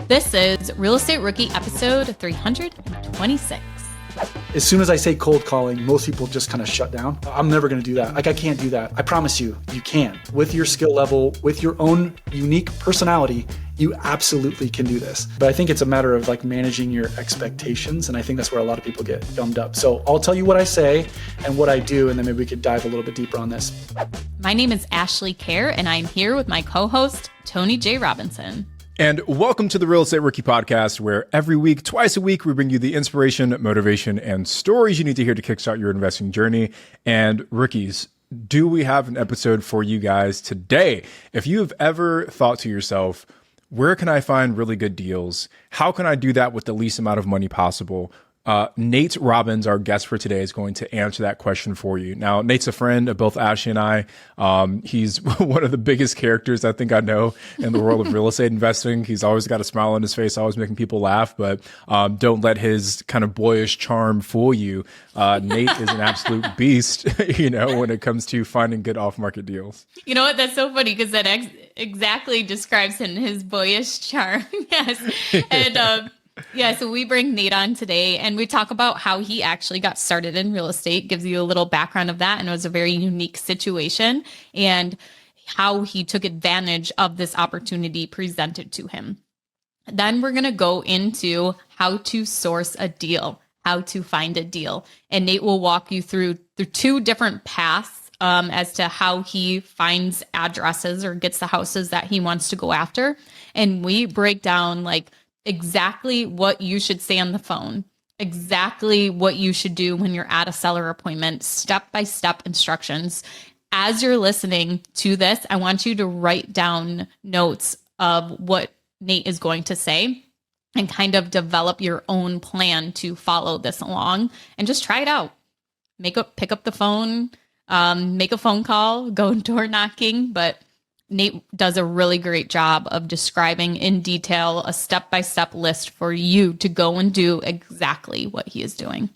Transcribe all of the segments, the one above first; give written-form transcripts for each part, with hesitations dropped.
This is Real Estate Rookie episode 326. As soon as I say cold calling, most people just kind of shut down. I'm never going to do that. Like, I can't do that. I promise you, you can. With your skill level, with your own unique personality, you absolutely can do this. But I think it's a matter of like managing your expectations. And I think that's where a lot of people get gummed up. So I'll tell you what I say and what I do, and then maybe we could dive a little bit deeper on this. My name is Ashley Kerr, and I'm here with my co-host, Tony J. Robinson. And welcome to the Real Estate Rookie Podcast, where every week, twice a week, we bring you the inspiration, motivation, and stories you need to hear to kickstart your investing journey. And rookies, do we have an episode for you guys today? If you have ever thought to yourself, where can I find really good deals? How can I do that with the least amount of money possible? Nate Robbins, our guest for today, is going to answer that question for you. Now, Nate's a friend of both Ashley and I. He's one of the biggest characters I think I know in the world of real estate investing. He's always got a smile on his face, always making people laugh, but don't let his kind of boyish charm fool you. Nate is an absolute beast, when it comes to finding good off-market deals. You know what? That's so funny because that exactly describes him, his boyish charm. Yes. And, so we bring Nate on today and we talk about how he actually got started in real estate, gives you a little background of that, and it was a very unique situation and how he took advantage of this opportunity presented to him. Then we're going to go into how to source a deal, how to find a deal. And Nate will walk you through the two different paths as to how he finds addresses or gets the houses that he wants to go after. And we break down like exactly what you should say on the phone, exactly what you should do when you're at a seller appointment, step-by-step instructions. As you're listening to this, I want you to write down notes of what Nate is going to say and kind of develop your own plan to follow this along and just try it out. Pick up the phone, make a phone call, go door knocking, but Nate does a really great job of describing in detail a step-by-step list for you to go and do exactly what he is doing.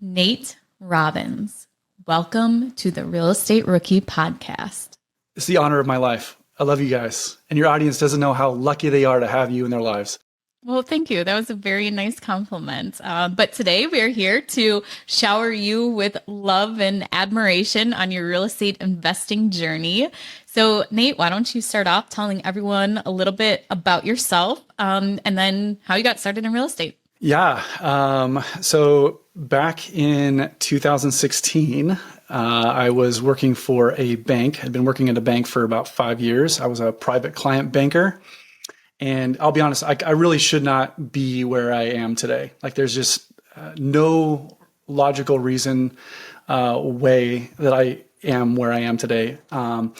Nate Robbins, welcome to the Real Estate Rookie Podcast. It's the honor of my life. I love you guys. And your audience doesn't know how lucky they are to have you in their lives. Well, thank you. That was a very nice compliment. But today we're here to shower you with love and admiration on your real estate investing journey. So Nate, why don't you start off telling everyone a little bit about yourself and then how you got started in real estate? Yeah. So back in 2016, I was working for a bank. I'd been working at a bank for about 5 years. I was a private client banker. And I'll be honest, I really should not be where I am today. Like there's just no logical reason, way that I am where I am today. So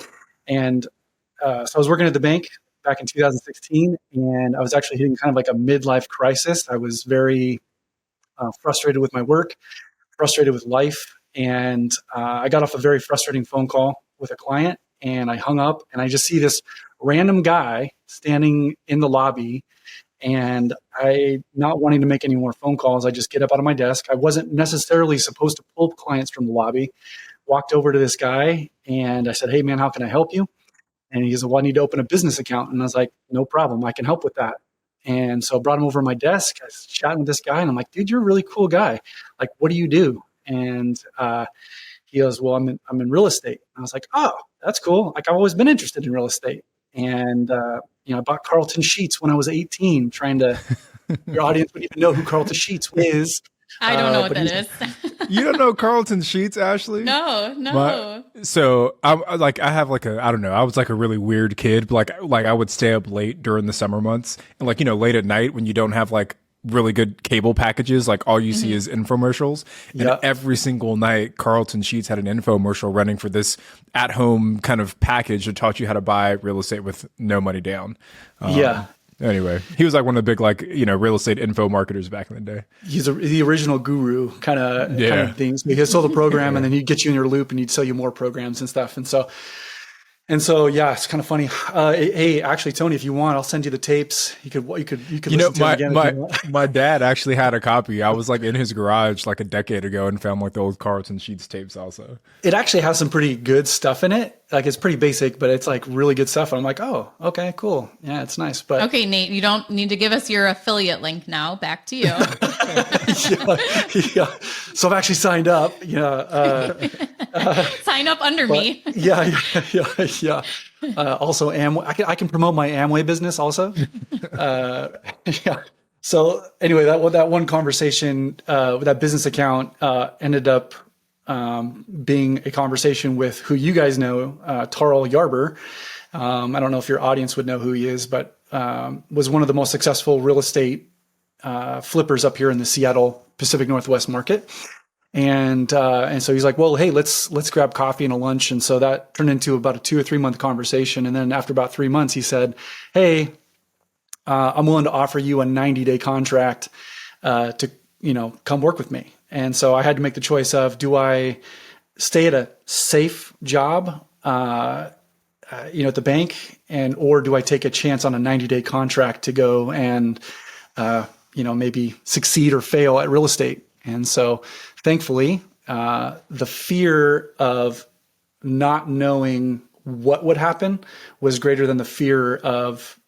I was working at the bank back in 2016, and I was actually hitting kind of like a midlife crisis. I was very frustrated with my work, frustrated with life. And I got off a very frustrating phone call with a client, and I hung up, and I just see this random guy standing in the lobby, and I, not wanting to make any more phone calls, I just get up out of my desk. I wasn't necessarily supposed to pull clients from the lobby. Walked over to this guy and I said, "Hey man, how can I help you?" And he said, "Well, I need to open a business account." And I was like, "No problem. I can help with that." And so I brought him over to my desk. I was chatting with this guy and I'm like, "Dude, you're a really cool guy. Like, what do you do?" And he goes, "Well, I'm in real estate." And I was like, "Oh, that's cool. Like I've always been interested in real estate." And, I bought Carlton Sheets when I was 18, trying to, your audience wouldn't even know who Carlton Sheets is. I don't know what that is. You don't know Carlton Sheets, Ashley? No. So I was like a really weird kid. Like I would stay up late during the summer months and late at night when you don't have like really good cable packages, like all you see is infomercials. And every single night, Carlton Sheets had an infomercial running for this at-home kind of package that taught you how to buy real estate with no money down. Anyway, he was like one of the big, real estate info marketers back in the day. He's the original guru kind of things. He sold a program and then he'd get you in your loop and he'd sell you more programs and stuff. And so And so, yeah, it's kind of funny. Hey, actually, Tony, if you want, I'll send you the tapes. You could listen to them again if you want. My dad actually had a copy. I was like in his garage like a decade ago and found like the old Carlton Sheets tapes also. It actually has some pretty good stuff in it. Like it's pretty basic, but it's like really good stuff. And I'm like, oh, okay, cool. Yeah, it's nice. But okay, Nate, you don't need to give us your affiliate link now. Back to you. yeah. So I've actually signed up. Sign up under me. Yeah. Also, Amway. I can promote my Amway business also. Yeah. So anyway, that one conversation with that business account ended up being a conversation with who you guys know, Tarl Yarber. I don't know if your audience would know who he is, but was one of the most successful real estate flippers up here in the Seattle Pacific Northwest market. And so he's like, well, hey, let's grab coffee and a lunch. And so that turned into about a 2 or 3 month conversation. And then after about 3 months, he said, hey, I'm willing to offer you a 90-day contract to come work with me. And so I had to make the choice of, do I stay at a safe job, at the bank, or do I take a chance on a 90-day contract to go and, maybe succeed or fail at real estate? And so thankfully, the fear of not knowing what would happen was greater than the fear of,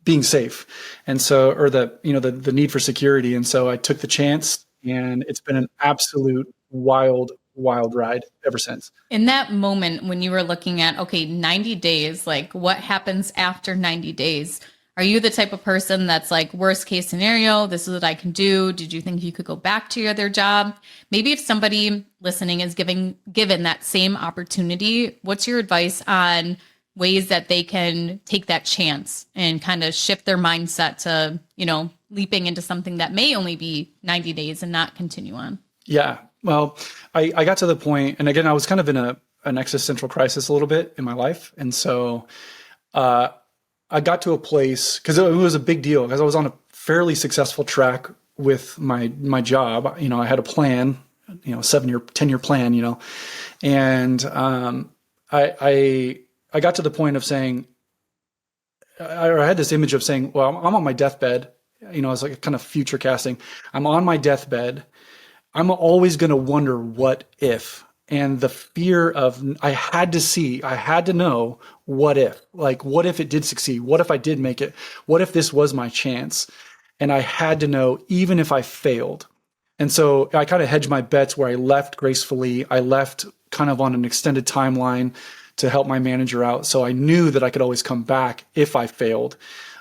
being safe. And so, or the need for security. And so I took the chance, and it's been an absolute wild ride ever since. In that moment when you were looking at, okay, 90 days, like what happens after 90 days? Are you the type of person that's like, worst case scenario, this is what I can do? Did you think you could go back to your other job? Maybe if somebody listening is given that same opportunity, what's your advice on ways that they can take that chance and kind of shift their mindset to, leaping into something that may only be 90 days and not continue on? Yeah. Well, I got to the point, and again, I was kind of in an existential crisis a little bit in my life. And so I got to a place, because it was a big deal, because I was on a fairly successful track with my job. I had a plan, 7-year, 10-year plan, and I got to the point of saying, I had this image of saying, well, I'm on my deathbed. It's like kind of future casting. I'm on my deathbed. I'm always going to wonder what if. And the fear of, I had to know what if. Like, what if it did succeed? What if I did make it? What if this was my chance? And I had to know, even if I failed. And so I kind of hedged my bets where I left gracefully. I left kind of on an extended timeline to help my manager out. So I knew that I could always come back if I failed.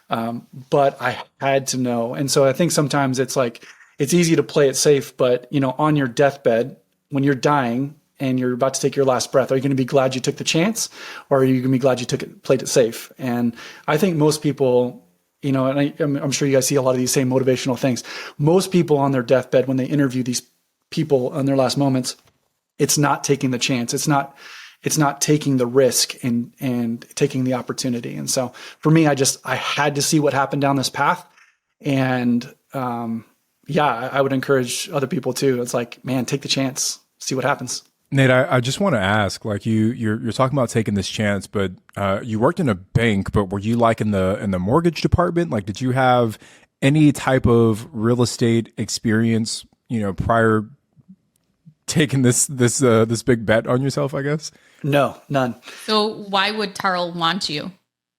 But I had to know. And so I think sometimes it's like, it's easy to play it safe, but on your deathbed, when you're dying and you're about to take your last breath, are you going to be glad you took the chance, or are you going to be glad you played it safe? And I think most people, and I'm sure you guys see a lot of these same motivational things. Most people on their deathbed, when they interview these people on their last moments, it's not taking the chance. It's not taking the risk and taking the opportunity. And so for me, I had to see what happened down this path. And I would encourage other people too. It's like, man, take the chance, see what happens. Nate, I just want to ask, like you're talking about taking this chance, but you worked in a bank, but were you like in the mortgage department? Like, did you have any type of real estate experience, prior taking this big bet on yourself, I guess? No, none. So why would Tarl want you?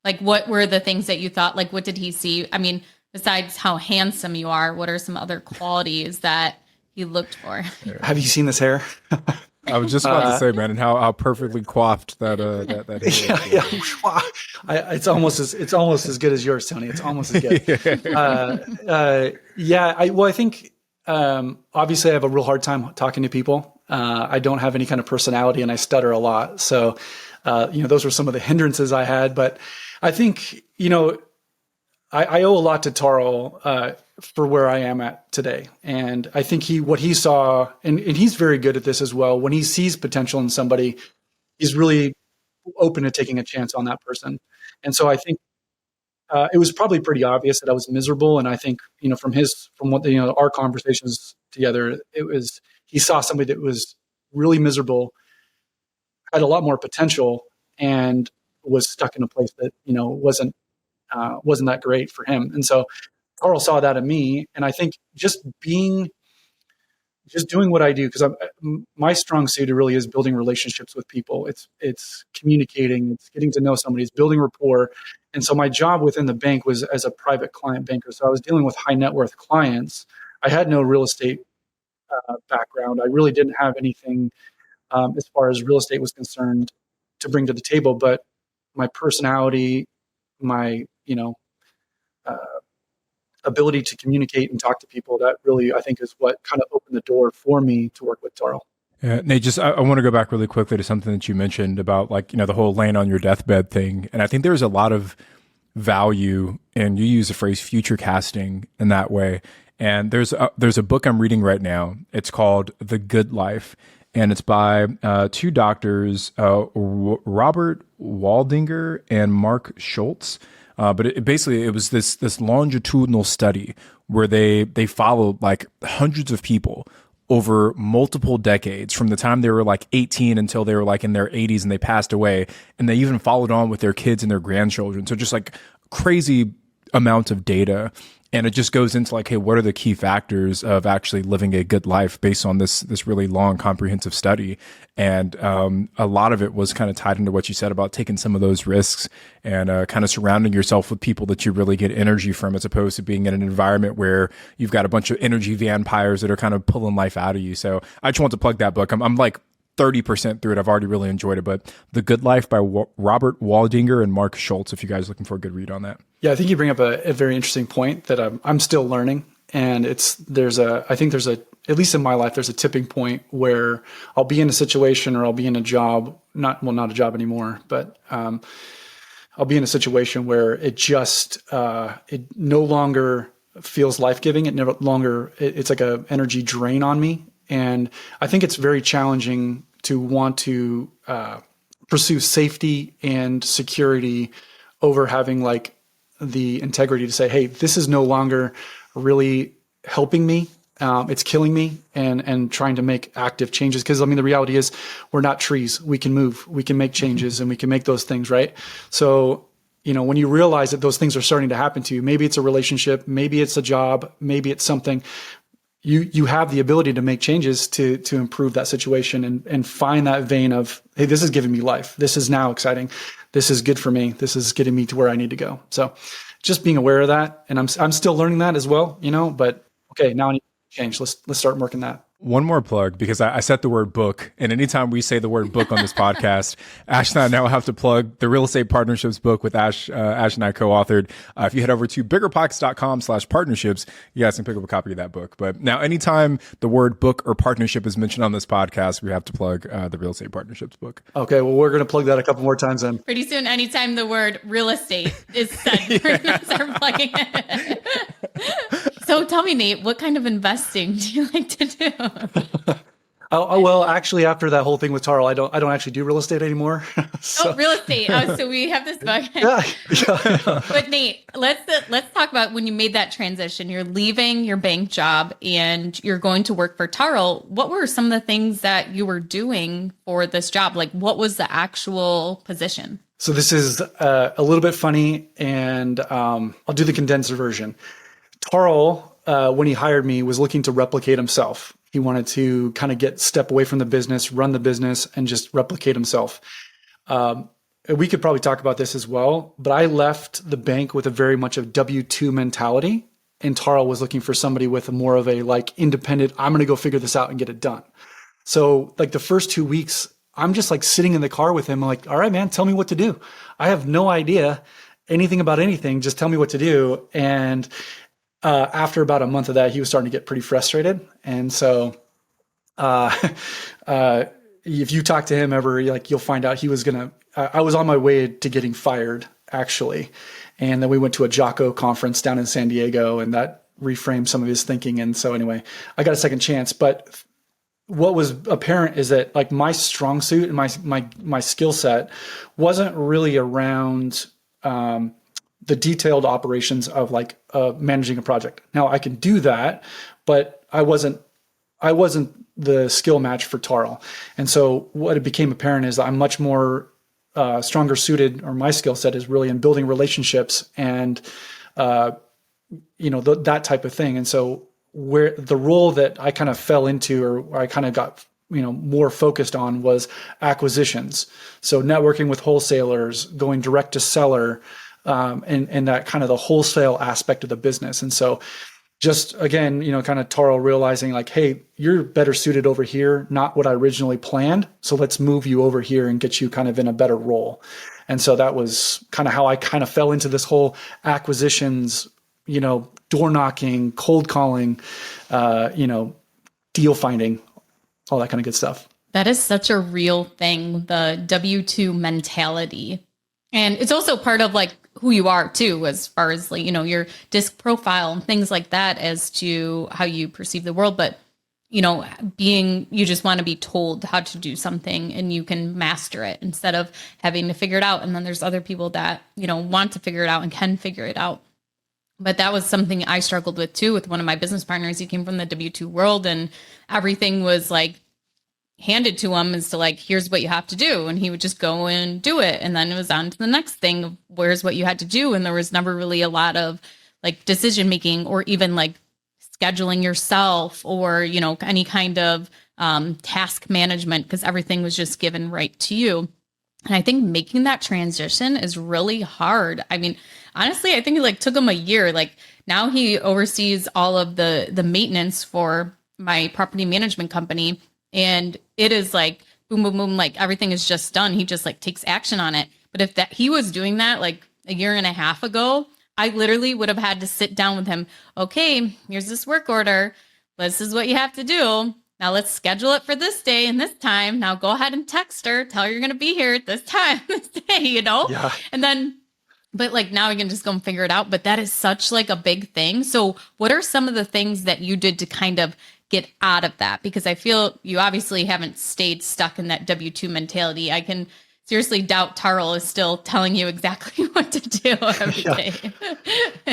Like, what were the things that you thought, like, what did he see? I mean, besides how handsome you are, what are some other qualities that he looked for? Have you seen this hair? I was just about to say, man, and how perfectly coiffed that hair is. Yeah. It's almost as good as yours, Tony. It's almost as good. I think obviously I have a real hard time talking to people. I don't have any kind of personality, and I stutter a lot. So, those were some of the hindrances I had. But I think, I owe a lot to Tarl for where I am at today. And I think what he saw, and he's very good at this as well, when he sees potential in somebody, he's really open to taking a chance on that person. And so I think it was probably pretty obvious that I was miserable. And I think, from what our conversations together, he saw somebody that was really miserable, had a lot more potential, and was stuck in a place that, wasn't that great for him. And so Tarl saw that in me. And I think just doing what I do, because my strong suit really is building relationships with people. It's communicating, it's getting to know somebody, it's building rapport. And so my job within the bank was as a private client banker. So I was dealing with high net worth clients. I had no real estate background. I really didn't have anything as far as real estate was concerned to bring to the table. But my personality, my uh, ability to communicate and talk to people, that really, I think, is what kind of opened the door for me to work with Tarl. Yeah, Nate, I want to go back really quickly to something that you mentioned about the whole laying on your deathbed thing. And I think there's a lot of value, and you use the phrase future casting in that way. And there's a book I'm reading right now. It's called The Good Life, and it's by two doctors, Robert Waldinger and Mark Schultz. But it was this longitudinal study where they followed like hundreds of people over multiple decades, from the time they were like 18 until they were like in their 80s and they passed away. And they even followed on with their kids and their grandchildren. So just like crazy amount of data. And it just goes into like, hey, what are the key factors of actually living a good life based on this really long, comprehensive study? And a lot of it was kind of tied into what you said about taking some of those risks and kind of surrounding yourself with people that you really get energy from, as opposed to being in an environment where you've got a bunch of energy vampires that are kind of pulling life out of you. So I just want to plug that book. I'm like 30% through it. I've already really enjoyed it. But The Good Life by Robert Waldinger and Mark Schultz, if you guys are looking for a good read on that. Yeah, I think you bring up a very interesting point that I'm still learning. And I think there's at least in my life, there's a tipping point where I'll be in a situation, or I'll be in a job, not a job anymore, but I'll be in a situation where it no longer feels life-giving. It's like a energy drain on me. And I think it's very challenging to want to pursue safety and security over having like the integrity to say, hey, this is no longer really helping me. It's killing me, and trying to make active changes. Because I mean, the reality is we're not trees. We can move, we can make changes, and we can make those things, right? So, when you realize that those things are starting to happen to you, maybe it's a relationship, maybe it's a job, maybe it's something, you have the ability to make changes to improve that situation and find that vein of, hey, this is giving me life. This is now exciting. This is good for me. This is getting me to where I need to go. So just being aware of that. And I'm still learning that as well, but okay, now I need to change. Let's start working that. One more plug, because I said the word book, and anytime we say the word book on this podcast, Ash and I now have to plug the Real Estate Partnerships book with Ash. Ash and I co-authored. If you head over to biggerpockets.com/partnerships, you guys can pick up a copy of that book. But now anytime the word book or partnership is mentioned on this podcast, we have to plug the Real Estate Partnerships book. Okay, well, we're going to plug that a couple more times then. Pretty soon, anytime the word real estate is said, we're going to start plugging it. So tell me, Nate, what kind of investing do you like to do? Well, actually, after that whole thing with Tarl, I don't actually do real estate anymore. So. Oh, real estate. Oh, so we have this book. Yeah. But Nate, let's talk about when you made that transition. You're leaving your bank job and you're going to work for Tarl. What were some of the things that you were doing for this job? Like, what was the actual position? So this is a little bit funny, and I'll do the condensed version. Tarl, when he hired me, was looking to replicate himself. He wanted to kind of step away from the business, run the business, and just replicate himself. We could probably talk about this as well, but I left the bank with a very much of W-2 mentality, and Tarl was looking for somebody with more of a like independent, I'm going to go figure this out and get it done. So like the first 2 weeks, I'm just like sitting in the car with him. I'm like, all right, man, tell me what to do. I have no idea anything about anything. Just tell me what to do. And after about a month of that, he was starting to get pretty frustrated. And so if you talk to him ever, you'll find out he was I was on my way to getting fired, actually. And then we went to a Jocko conference down in San Diego, and that reframed some of his thinking. And so anyway, I got a second chance. But what was apparent is that like my strong suit and my skill set wasn't really around the detailed operations of like managing a project. Now I can do that, but I wasn't the skill match for Tarl. And so what it became apparent is that I'm much more stronger suited, or my skill set is really in building relationships and, that type of thing. And so where the role that I kind of fell into, or I kind of got, more focused on, was acquisitions. So networking with wholesalers, going direct to seller, and that kind of the wholesale aspect of the business. And so just again, kind of Tarl realizing like, hey, you're better suited over here, not what I originally planned. So let's move you over here and get you kind of in a better role. And so that was kind of how I kind of fell into this whole acquisitions, door knocking, cold calling, deal finding, all that kind of good stuff. That is such a real thing, the W-2 mentality. And it's also part of like who you are too, as far as like, your disc profile and things like that as to how you perceive the world. But, you just want to be told how to do something and you can master it instead of having to figure it out. And then there's other people that, want to figure it out and can figure it out. But that was something I struggled with too, with one of my business partners. He came from the W-2 world and everything was like handed to him as to like, here's what you have to do. And he would just go and do it. And then it was on to the next thing of where's what you had to do. And there was never really a lot of like decision making or even like scheduling yourself or, any kind of task management, because everything was just given right to you. And I think making that transition is really hard. I mean, honestly, I think it like took him a year. Like now he oversees all of the maintenance for my property management company. And it is like boom, boom, boom, like everything is just done. He just like takes action on it. But if he was doing that like a year and a half ago, I literally would have had to sit down with him. Okay, here's this work order. This is what you have to do. Now let's schedule it for this day and this time. Now go ahead and text her. Tell her you're going to be here at this time, this day, Yeah. And then, but like now we can just go and figure it out. But that is such like a big thing. So what are some of the things that you did to kind of get out of that? Because I feel you obviously haven't stayed stuck in that W-2 mentality. I can seriously doubt Tarl is still telling you exactly what to do every day.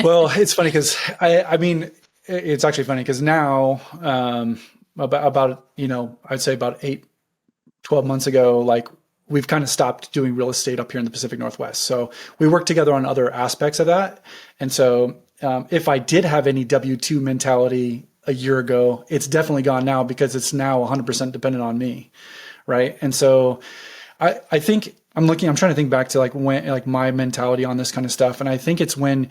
Well, it's funny because I mean, it's actually funny because now, about I'd say about 12 months ago, like we've kind of stopped doing real estate up here in the Pacific Northwest. So we work together on other aspects of that. And so if I did have any W-2 mentality a year ago, it's definitely gone now because it's now 100% dependent on me. Right. And so I think I'm trying to think back to like when, like my mentality on this kind of stuff. And I think it's when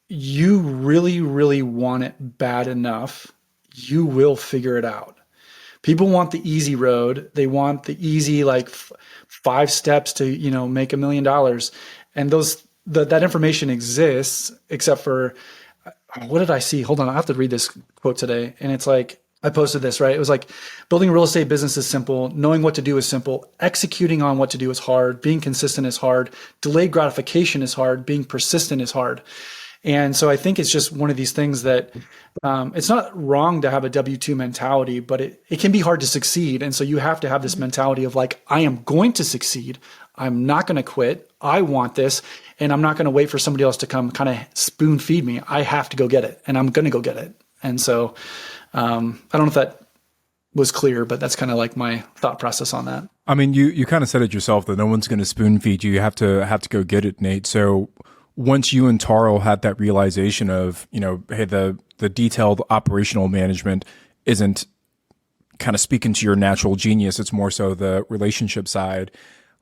you really, really want it bad enough, you will figure it out. People want the easy road. They want the easy, like 5 steps to, make $1 million. And that information exists, except for, what did I see? Hold on. I have to read this quote today. And it's like, I posted this, right? It was like, building a real estate business is simple. Knowing what to do is simple. Executing on what to do is hard. Being consistent is hard. Delayed gratification is hard. Being persistent is hard. And so I think it's just one of these things that it's not wrong to have a W-2 mentality, but it can be hard to succeed. And so you have to have this mentality of like, I am going to succeed. I'm not going to quit. I want this. And I'm not going to wait for somebody else to come kind of spoon feed me. I have to go get it. And I'm going to go get it. And so I don't know if that was clear, but that's kind of like my thought process on that. I mean, you kind of said it yourself that no one's going to spoon feed you. You have to go get it, Nate. So once you and Tarl had that realization of, hey, the detailed operational management isn't kind of speaking to your natural genius. It's more so the relationship side.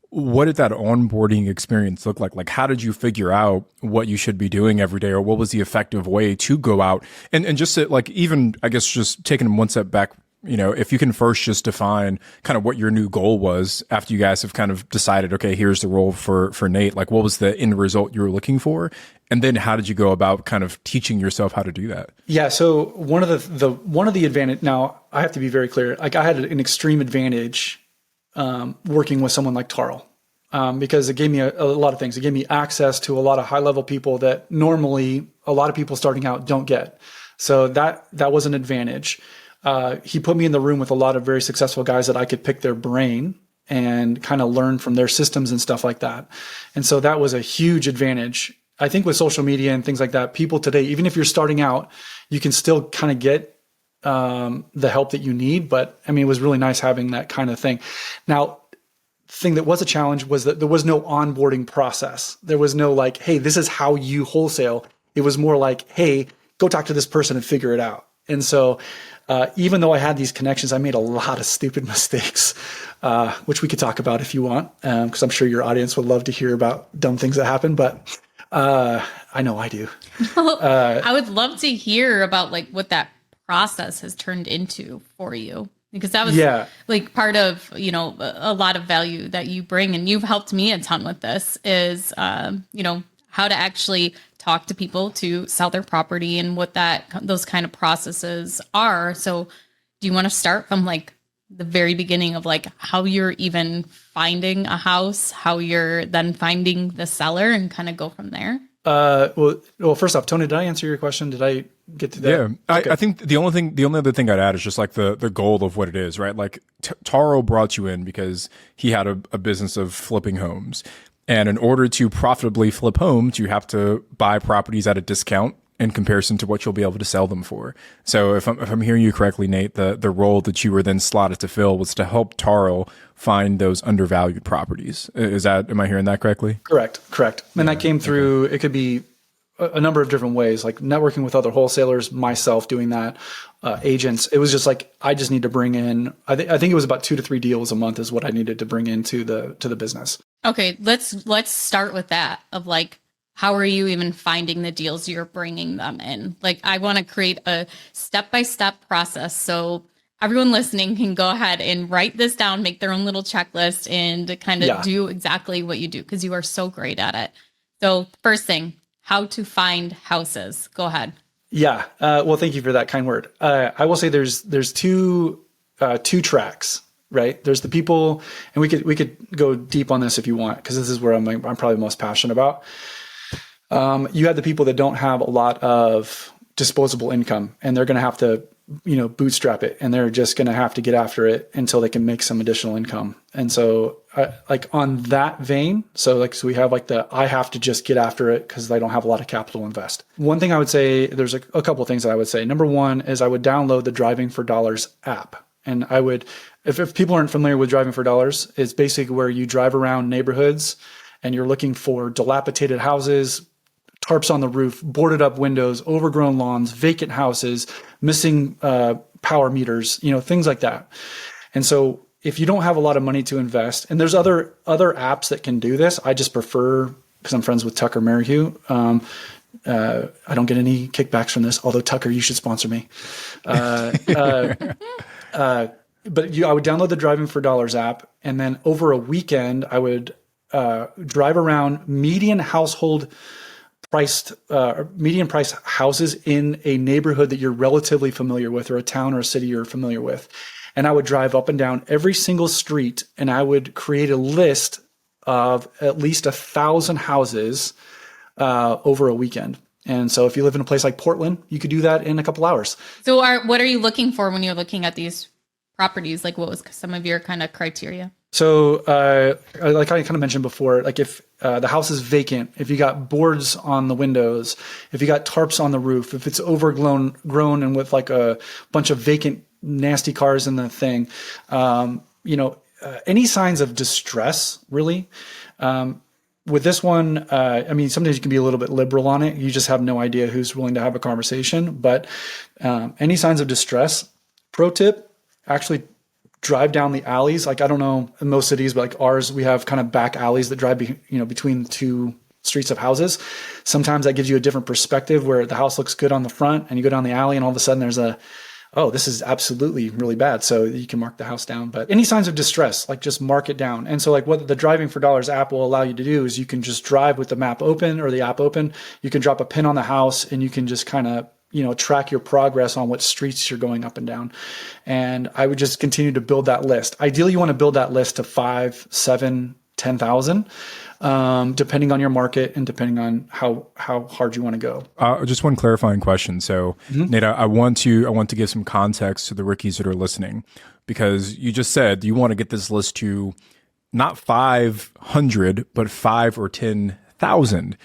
What did that onboarding experience look like? Like, how did you figure out what you should be doing every day, or what was the effective way to go out? And just to, like, even, I guess, just taking one step back, if you can first just define kind of what your new goal was after you guys have kind of decided, okay, here's the role for Nate, like what was the end result you were looking for? And then how did you go about kind of teaching yourself how to do that? Yeah. So one of the advantage, now I have to be very clear, like I had an extreme advantage working with someone like Tarl, because it gave me a lot of things. It gave me access to a lot of high level people that normally a lot of people starting out don't get. So that was an advantage. He put me in the room with a lot of very successful guys that I could pick their brain and kind of learn from their systems and stuff like that. And so that was a huge advantage. I think with social media and things like that, people today, even if you're starting out, you can still kind of get the help that you need. But I mean, it was really nice having that kind of thing. Now, thing that was a challenge was that there was no onboarding process. There was no like, hey, this is how you wholesale. It was more like, hey, go talk to this person and figure it out. And so even though I had these connections, I made a lot of stupid mistakes, which we could talk about if you want, because I'm sure your audience would love to hear about dumb things that happen. But I know I do. I would love to hear about like what that process has turned into for you, because that was like part of, you know, a lot of value that you bring, and you've helped me a ton with this is, you know, how to actually talk to people to sell their property and what those kind of processes are. So do you want to start from like the very beginning of like how you're even finding a house, how you're then finding the seller, and kind of go from there? Well, first off, Tony, did I answer your question? Did I get to that? Yeah. Okay. I think the only other thing I'd add is just like the goal of what it is, right? Like Tarl brought you in because he had a business of flipping homes. And in order to profitably flip homes, you have to buy properties at a discount in comparison to what you'll be able to sell them for. So if I'm hearing you correctly, Nate, the role that you were then slotted to fill was to help Tarl find those undervalued properties. Am I hearing that correctly? Correct. And that came through, it could be a number of different ways, like networking with other wholesalers, myself doing that, agents. It was just like, I just need to bring in, I think it was about 2 to 3 deals a month is what I needed to bring into the business. Okay. Let's start with that of like, how are you even finding the deals you're bringing them in? Like, I want to create a step-by-step process so everyone listening can go ahead and write this down, make their own little checklist, and kind of do exactly what you do, because you are so great at it. So first thing, how to find houses. Go ahead. Yeah. Well, thank you for that kind word. I will say there's two tracks, right? There's the people, and we could go deep on this if you want, because this is where I'm probably most passionate about. You have the people that don't have a lot of disposable income, and they're going to have to, you know, bootstrap it, and they're just going to have to get after it until they can make some additional income. And so like on that vein, so we have like I have to just get after it because I don't have a lot of capital to invest. One thing I would say, there's a couple of things that I would say. Number one is I would download the Driving for Dollars app. And I would, if people aren't familiar with Driving for Dollars, it's basically where you drive around neighborhoods and you're looking for dilapidated houses, tarps on the roof, boarded up windows, overgrown lawns, vacant houses, missing power meters, you know, things like that. And so if you don't have a lot of money to invest, and there's other apps that can do this, I just prefer, because I'm friends with Tucker Merrihew. I don't get any kickbacks from this, although Tucker, you should sponsor me. But I would download the Driving for Dollars app, and then over a weekend, I would drive around median price houses in a neighborhood that you're relatively familiar with, or a town or a city you're familiar with. And I would drive up and down every single street, and I would create a list of at least 1,000 houses over a weekend. And so if you live in a place like Portland, you could do that in a couple hours. So what are you looking for when you're looking at these properties? Like, what was some of your kind of criteria? So like I kind of mentioned before, like if the house is vacant, if you got boards on the windows, if you got tarps on the roof, if it's overgrown and with like a bunch of vacant, nasty cars in the thing, any signs of distress, really. With this one, I mean, sometimes you can be a little bit liberal on it. You just have no idea who's willing to have a conversation. But any signs of distress, pro tip, actually drive down the alleys. Like, I don't know in most cities, but like ours, we have kind of back alleys that drive, between 2 streets of houses. Sometimes that gives you a different perspective where the house looks good on the front and you go down the alley and all of a sudden there's this is absolutely really bad. So you can mark the house down. But any signs of distress, like just mark it down. And so like what the Driving for Dollars app will allow you to do is you can just drive with the map open or the app open. You can drop a pin on the house and you can just kind of track your progress on what streets you're going up and down. And I would just continue to build that list. Ideally, you want to build that list to 5, 7, 10,000, depending on your market and depending on how hard you want to go. Just one clarifying question. So, Nate, I want to give some context to the rookies that are listening, because you just said you want to get this list to not 500, but 5 or 10,000.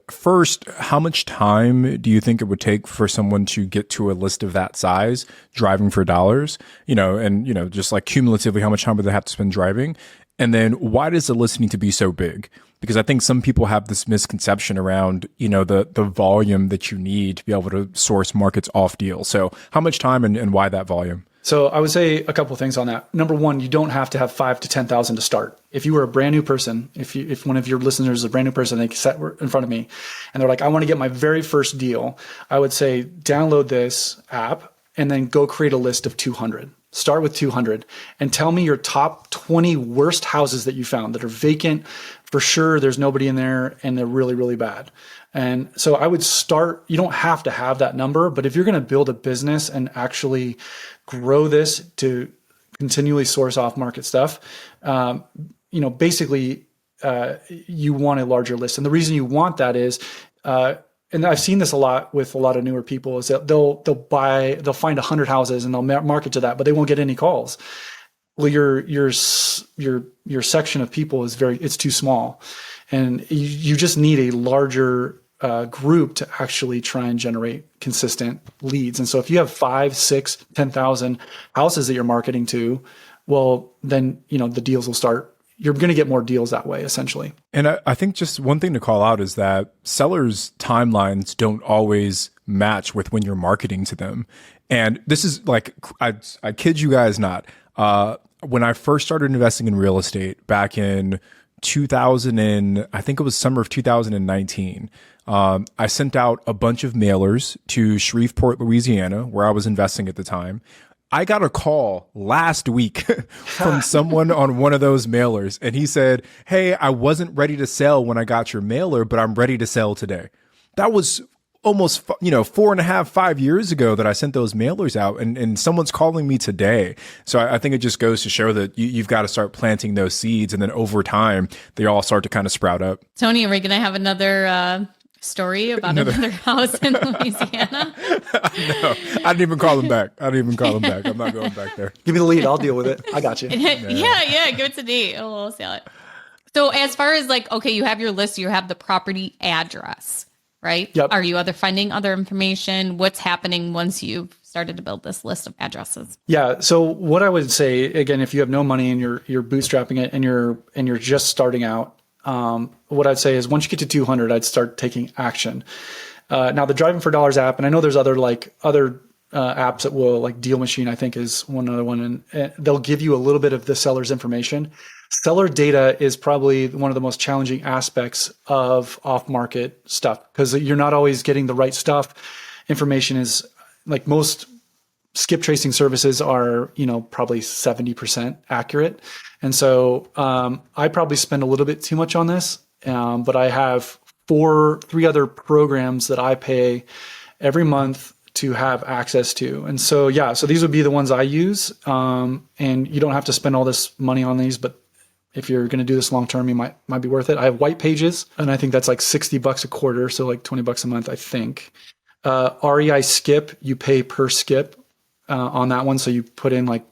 First, how much time do you think it would take for someone to get to a list of that size, driving for dollars? Just like cumulatively, how much time would they have to spend driving? And then why does the list need to be so big? Because I think some people have this misconception around, the volume that you need to be able to source markets off deal. So how much time and why that volume? So I would say a couple of things on that. Number one, you don't have to have 5 to 10,000 to start. If you were a brand new person, if one of your listeners is a brand new person, they sat in front of me and they're like, I want to get my very first deal. I would say, download this app and then go create a list of 200. Start with 200 and tell me your top 20 worst houses that you found that are vacant. For sure, there's nobody in there and they're really, really bad. And so I would start, you don't have to have that number, but if you're going to build a business and actually grow this to continually source off market stuff, basically you want a larger list. And the reason you want that is, and I've seen this a lot with a lot of newer people, is that they'll find 100 houses and they'll market to that, but they won't get any calls. Well, your section of people it's too small, and you just need a larger group to actually try and generate consistent leads. And so if you have 5, 6, 10,000 houses that you're marketing to, well, then the deals will start. You're going to get more deals that way, essentially. And I think just one thing to call out is that sellers' timelines don't always match with when you're marketing to them. And this is like, I kid you guys not. When I first started investing in real estate back in 2000 I think it was summer of 2019, I sent out a bunch of mailers to Shreveport, Louisiana, where I was investing at the time. I got a call last week from someone on one of those mailers, and he said, hey, I wasn't ready to sell when I got your mailer, but I'm ready to sell today. That was almost, 4.5, 5 years ago that I sent those mailers out, and someone's calling me today. So I think it just goes to show that you've got to start planting those seeds, and then over time, they all start to kind of sprout up. Tony, are we going to have another story about another house in Louisiana? No, I didn't even call him back. I'm not going back there. Give me the lead. I'll deal with it. I got you. Yeah. Give it to Nate. We'll sell it. So as far as okay, you have your list, you have the property address, right? Yep. Are you finding other information? What's happening once you've started to build this list of addresses? Yeah. So what I would say, again, if you have no money and you're bootstrapping it and you're just starting out, what I'd say is once you get to 200, I'd start taking action. Now the Driving for Dollars app, and I know there's other apps that will, like Deal Machine, I think is one other one, and they'll give you a little bit of the seller's information. Seller data is probably one of the most challenging aspects of off-market stuff because you're not always getting the right stuff. Information is like most skip tracing services are, probably 70% accurate. And so I probably spend a little bit too much on this, but I have 3 other programs that I pay every month to have access to. And so, so these would be the ones I use. And you don't have to spend all this money on these, but if you're going to do this long term, you might be worth it. I have White Pages, and I think that's like $60 a quarter, so like $20 a month, I think. REI Skip, you pay per skip on that one, so you put in like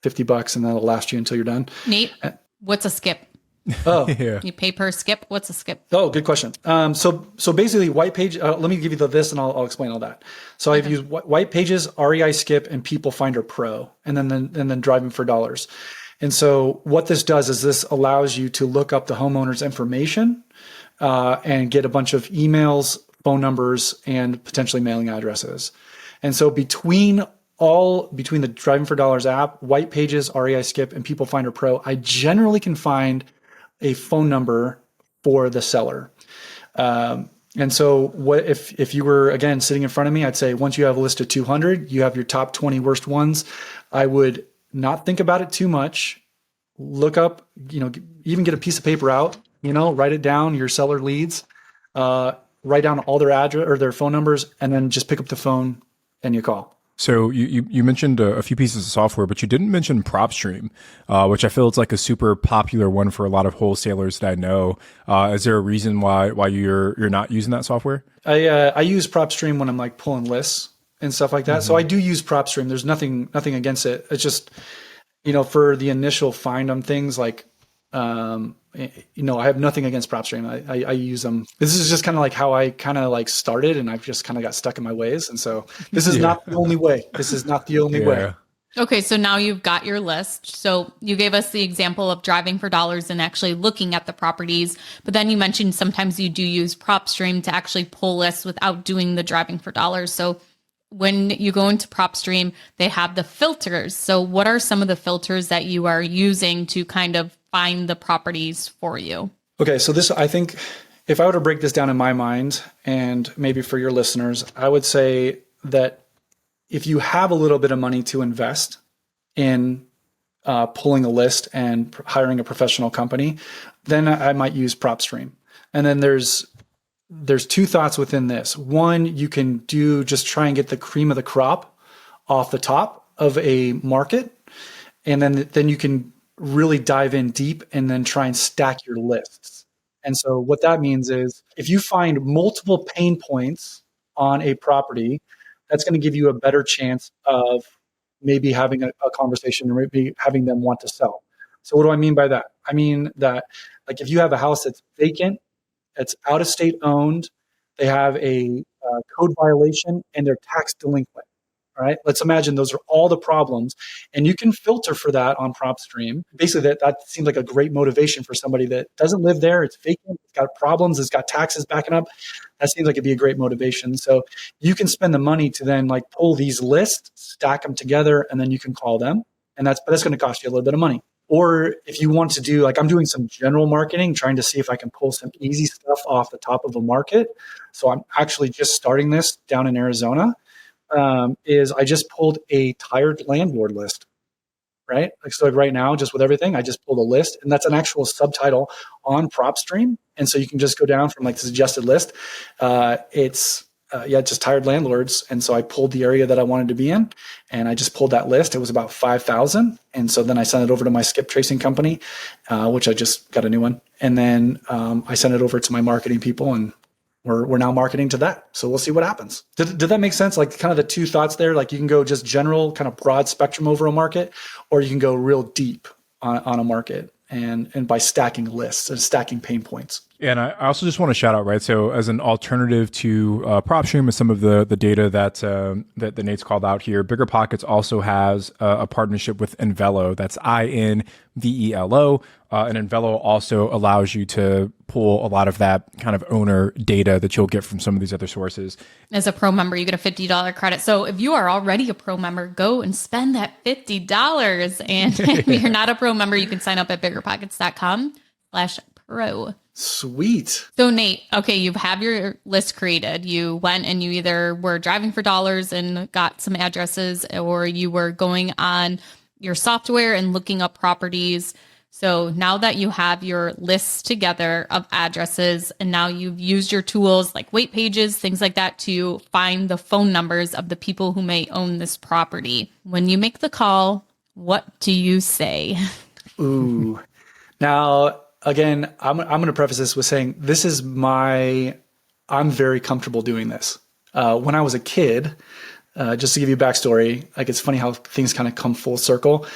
$50, and that'll last you until you're done. Nate, what's a skip? Oh, yeah. You pay per skip. What's a skip? Oh, good question. So basically, White Page. Let me give you this, and I'll explain all that. So I've used White Pages, REI Skip, and People Finder Pro, and then Driving for Dollars. And so what this does is this allows you to look up the homeowner's information and get a bunch of emails, phone numbers, and potentially mailing addresses. And so between the Driving for Dollars app, White Pages, REI Skip, and People Finder Pro, I generally can find a phone number for the seller. And so what if you were, again, sitting in front of me, I'd say once you have a list of 200, you have your top 20 worst ones. I would not think about it too much. Look up, even get a piece of paper out, write it down, your seller leads, write down all their address or their phone numbers, and then just pick up the phone and you call. So you mentioned a few pieces of software, but you didn't mention PropStream, which I feel is like a super popular one for a lot of wholesalers that I know. Is there a reason why you're not using that software? I use PropStream when I'm like pulling lists and stuff like that. Mm-hmm. So I do use PropStream. There's nothing against it. It's just, for the initial find on things like, I have nothing against PropStream. I use them. This is just kind of like how I kind of like started, and I've just kind of got stuck in my ways. And so this is not the only way. This is not the only way. Okay, so now you've got your list. So you gave us the example of driving for dollars and actually looking at the properties. But then you mentioned sometimes you do use PropStream to actually pull lists without doing the driving for dollars. So when you go into PropStream, they have the filters. So what are some of the filters that you are using to kind of find the properties for you? Okay, so this, I think, if I were to break this down in my mind, and maybe for your listeners, I would say that if you have a little bit of money to invest in pulling a list and hiring a professional company, then I might use PropStream. And then there's two thoughts within this. One, you can just try and get the cream of the crop off the top of a market, and then you can really dive in deep and then try and stack your lists. And so what that means is if you find multiple pain points on a property, that's going to give you a better chance of maybe having a conversation or maybe having them want to sell. So what do I mean by that? I mean that, like, if you have a house that's vacant, it's out of state owned, they have a code violation, and they're tax delinquent. All right. Let's imagine those are all the problems, and you can filter for that on PropStream. Basically, that seems like a great motivation for somebody that doesn't live there. It's vacant. It's got problems. It's got taxes backing up. That seems like it'd be a great motivation. So you can spend the money to then like pull these lists, stack them together, and then you can call them. And that's going to cost you a little bit of money. Or if you want to do, like, I'm doing some general marketing, trying to see if I can pull some easy stuff off the top of a market. So I'm actually just starting this down in Arizona. Is I just pulled a tired landlord list, right? Like, so right now, just with everything, I just pulled a list, and that's an actual subtitle on PropStream. And so you can just go down from like the suggested list. It's just tired landlords. And so I pulled the area that I wanted to be in, and I just pulled that list. It was about 5,000. And so then I sent it over to my skip tracing company, which I just got a new one. And then I sent it over to my marketing people, and we're now marketing to that. So we'll see what happens. Did that make sense? Like, kind of the two thoughts there, like you can go just general kind of broad spectrum over a market, or you can go real deep on a market and by stacking lists and stacking pain points. And I also just want to shout out, right? So as an alternative to PropStream and some of the data that Nate's called out here, BiggerPockets also has a partnership with Envelo. That's INVELO. And Envelo also allows you to pull a lot of that kind of owner data that you'll get from some of these other sources. As a pro member, you get a $50 credit. So if you are already a pro member, go and spend that $50. And if you're not a pro member, you can sign up at biggerpockets.com/pro. Sweet. So Nate, okay, you have your list created. You went and you either were driving for dollars and got some addresses, or you were going on your software and looking up properties. So now that you have your lists together of addresses, and now you've used your tools like Weight Pages, things like that, to find the phone numbers of the people who may own this property. When you make the call, what do you say? Ooh. Now, again, I'm going to preface this with saying I'm very comfortable doing this. When I was a kid, just to give you a backstory, like, it's funny how things kind of come full circle.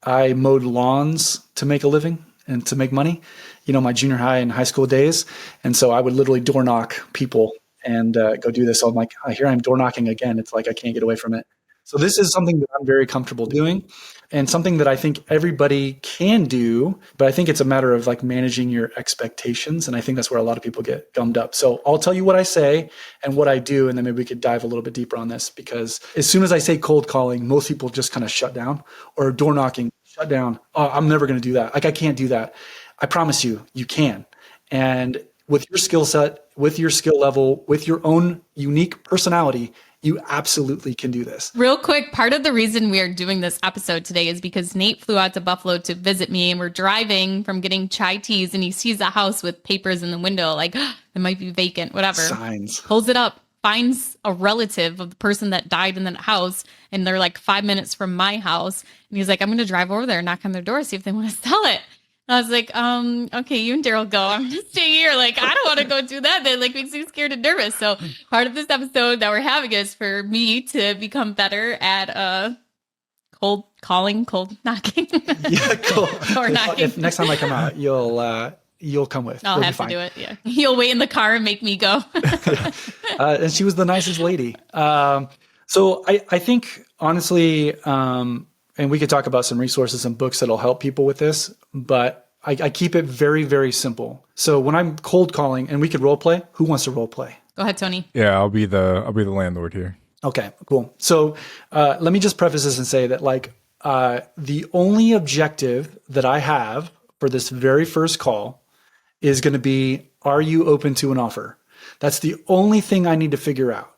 I mowed lawns to make a living and to make money, my junior high and high school days. And so I would literally door knock people and go do this. So I'm like, here I'm door knocking again. It's like I can't get away from it. So this is something that I'm very comfortable doing, and something that I think everybody can do, but I think it's a matter of like managing your expectations. And I think that's where a lot of people get gummed up. So I'll tell you what I say and what I do, and then maybe we could dive a little bit deeper on this, because as soon as I say cold calling, most people just kind of shut down, or door knocking, shut down. Oh, I'm never going to do that. Like, I can't do that. I promise you, you can. And with your skill set, with your skill level, with your own unique personality, you absolutely can do this. Real quick, part of the reason we are doing this episode today is because Nate flew out to Buffalo to visit me, and we're driving from getting chai teas, and he sees a house with papers in the window, like, it might be vacant, whatever. Signs. Pulls it up, finds a relative of the person that died in that house, and they're like 5 minutes from my house. And he's like, I'm going to drive over there and knock on their door, see if they want to sell it. And I was like, okay, you and Daryl go. I'm just staying here. Like, I don't want to go do that. That like makes me scared and nervous. So part of this episode that we're having is for me to become better at cold calling, cold knocking. Yeah, cool. Or knocking. If next time I come out, you'll come with. I'll have to do it. Yeah, he'll wait in the car and make me go. And she was the nicest lady. So I think honestly, and we could talk about some resources and books that'll help people with this, but I keep it very, very simple. So when I'm cold calling, and we could role play, who wants to role play? Go ahead, Tony. Yeah, I'll be the landlord here. Okay, cool. So let me just preface this and say that the only objective that I have for this very first call is going to be, are you open to an offer? That's the only thing I need to figure out.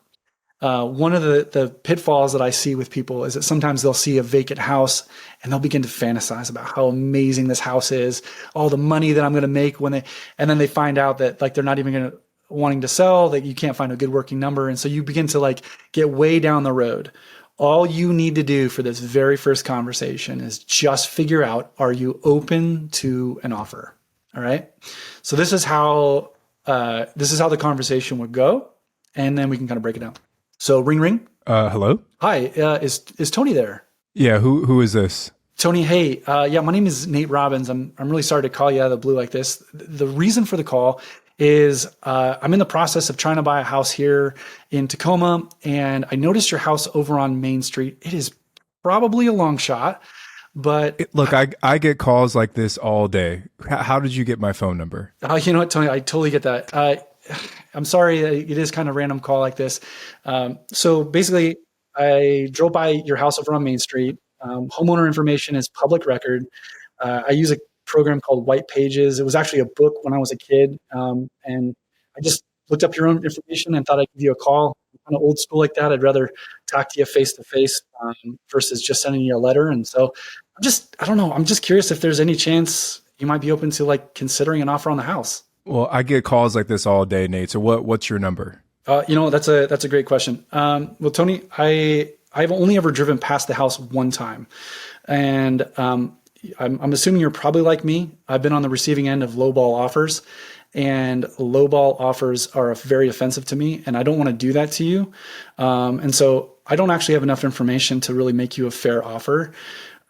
One of the pitfalls that I see with people is that sometimes they'll see a vacant house and they'll begin to fantasize about how amazing this house is, all the money that I'm going to make and then they find out that they're not even going to wanting to sell, that you can't find a good working number. And so you begin to get way down the road. All you need to do for this very first conversation is just figure out, are you open to an offer? All right. So this is how the conversation would go. And then we can kind of break it down. So ring, ring. Hello. Hi. Is Tony there? Yeah. Who is this? Tony, hey. Yeah, my name is Nate Robbins. I'm really sorry to call you out of the blue like this. The reason for the call is I'm in the process of trying to buy a house here in Tacoma, and I noticed your house over on Main Street. It is probably a long shot, but Look, I get calls like this all day. How did you get my phone number? you know what, Tony, I totally get that. I'm sorry, it is kind of a random call like this. So basically, I drove by your house over on Main Street. Homeowner information is public record. I use a program called White Pages. It was actually a book when I was a kid. And I just looked up your own information and thought I'd give you a call. I'm kind of old school like that. I'd rather talk to you face to face versus just sending you a letter. And so I don't know. I'm just curious if there's any chance you might be open to considering an offer on the house. Well, I get calls like this all day, Nate. So what's your number? That's a great question. Well, Tony, I've only ever driven past the house one time. And I'm assuming you're probably like me. I've been on the receiving end of lowball offers, and lowball offers are very offensive to me, and I don't want to do that to you. And so I don't actually have enough information to really make you a fair offer.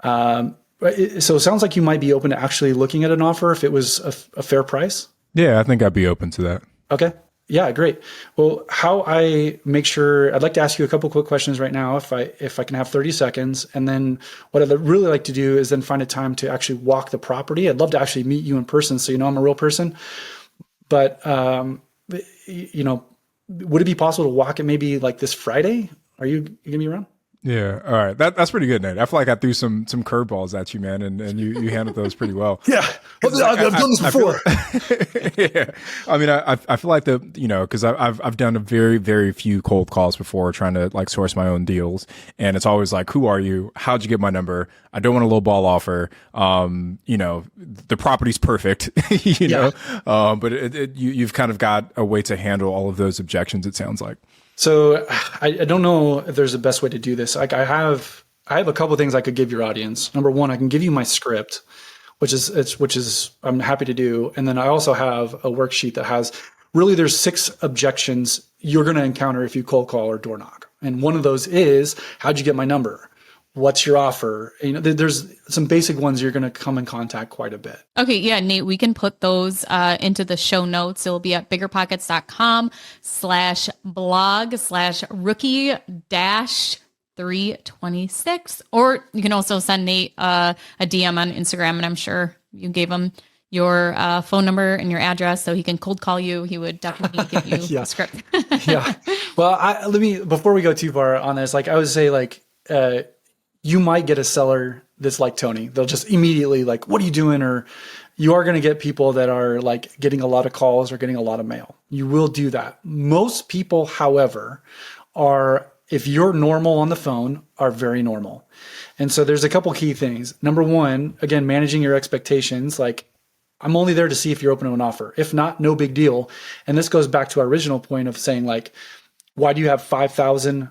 So it sounds like you might be open to actually looking at an offer if it was a fair price. Yeah, I think I'd be open to that. Okay. Yeah, great. Well, how I make sure, I'd like to ask you a couple quick questions right now, if I can have 30 seconds. And then what I'd really like to do is then find a time to actually walk the property. I'd love to actually meet you in person so you know I'm a real person. But, would it be possible to walk it maybe this Friday? Are you going to be around? Yeah. All right. That's pretty good, Nate. I feel like I threw some curveballs at you, man, and you handled those pretty well. Yeah. Well, I've done this before. Yeah. I mean, I feel like because I've done a very, very few cold calls before trying to source my own deals. And it's always who are you? How'd you get my number? I don't want a low ball offer. The property's perfect, but you've kind of got a way to handle all of those objections, it sounds like. So I don't know if there's a best way to do this. I have a couple of things I could give your audience. Number one, I can give you my script, which is I'm happy to do. And then I also have a worksheet that has there's 6 objections you're going to encounter if you cold call or door knock. And one of those is, how'd you get my number? What's your offer? There's some basic ones you're going to come in contact quite a bit. Okay. Yeah, Nate, we can put those into the show notes. It'll be at biggerpockets.com/blog/rookie-326. Or you can also send Nate a DM on Instagram, and I'm sure you gave him your phone number and your address so he can cold call you. He would definitely give you a script. Yeah. Well, before we go too far on this, I would say you might get a seller that's like Tony. They'll just immediately what are you doing? Or you are going to get people that are getting a lot of calls or getting a lot of mail. You will do that. Most people, however, if you're normal on the phone, are very normal. And so there's a couple key things. Number one, again, managing your expectations. I'm only there to see if you're open to an offer. If not, no big deal. And this goes back to our original point of saying why do you have 5,000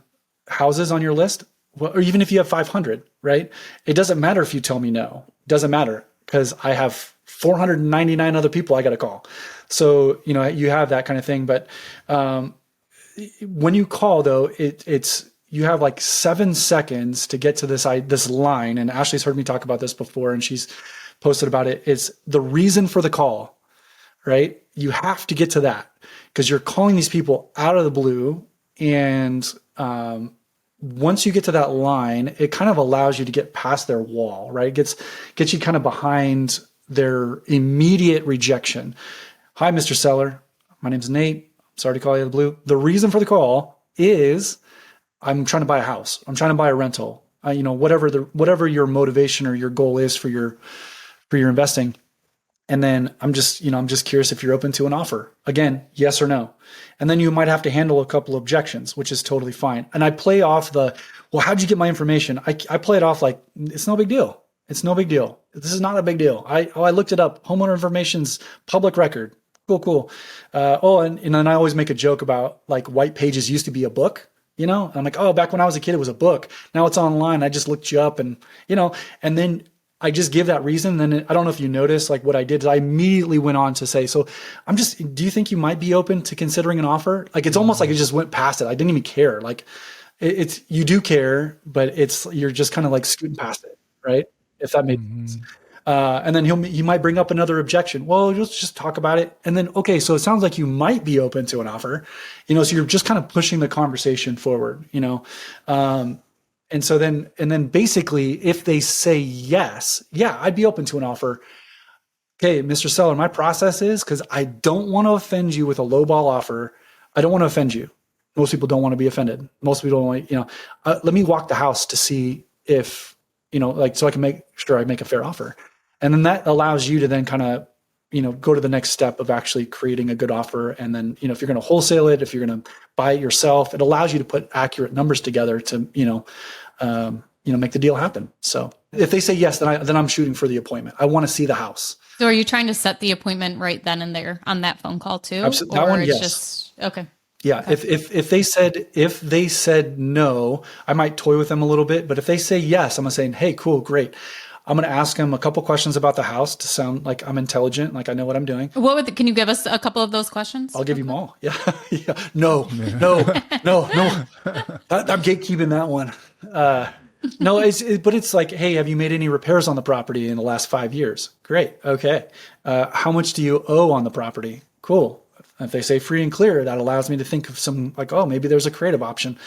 houses on your list? Well, or even if you have 500, right? It doesn't matter if you tell me no. It doesn't matter because I have 499 other people I got to call. So, you have that kind of thing. But when you call though, you have 7 seconds to get to this line. And Ashley's heard me talk about this before and she's posted about it. It's the reason for the call, right? You have to get to that because you're calling these people out of the blue and, once you get to that line, it kind of allows you to get past their wall, right? Gets you kind of behind their immediate rejection. Hi, Mr. Seller. My name's Nate. Sorry to call you out of the blue. The reason for the call is I'm trying to buy a house. I'm trying to buy a rental. Whatever your motivation or your goal is for your investing. And then I'm just curious if you're open to an offer. Again, yes or no. And then you might have to handle a couple objections, which is totally fine. And I play off well, how'd you get my information? I play it off like, it's no big deal. It's no big deal. This is not a big deal. I looked it up. Homeowner information's public record. Cool. And then I always make a joke about like white pages used to be a book, and I'm like, oh, back when I was a kid, it was a book. Now it's online. I just looked you up and and then I just give that reason. And then I don't know if you noticed, like what I did is I immediately went on to say, so do you think you might be open to considering an offer? Like, it's almost like it just went past it. I didn't even care. Like you do care, but you're just kind of like scooting past it. Right. If that makes sense. And then he might bring up another objection. Well, let's just talk about it. And then, okay, so it sounds like you might be open to an offer, so you're just kind of pushing the conversation forward, and so then basically if they say yes, yeah, I'd be open to an offer. Okay, Mr. Seller, my process is, because I don't want to offend you with a lowball offer. I don't want to offend you. Most people don't want to be offended. Most people don't want, let me walk the house to see if, so I can make sure I make a fair offer. And then that allows you to then kind of, go to the next step of actually creating a good offer. And then, if you're going to wholesale it, if you're going to buy it yourself, it allows you to put accurate numbers together to, make the deal happen. So if they say yes, then I'm shooting for the appointment. I want to see the house. So are you trying to set the appointment right then and there on that phone call too? Absolutely. That one, yes. Okay. Yeah. Okay. If they said no, I might toy with them a little bit, but if they say yes, I'm going to say, hey, cool, great. I'm going to ask them a couple questions about the house to sound like I'm intelligent, like I know what I'm doing. Can you give us a couple of those questions? I'll give you them all. Yeah. Yeah. No. I'm gatekeeping that one. No, but it's like, hey, have you made any repairs on the property in the last 5 years? Great. Okay. How much do you owe on the property? Cool. If they say free and clear, that allows me to think of some like, oh, maybe there's a creative option.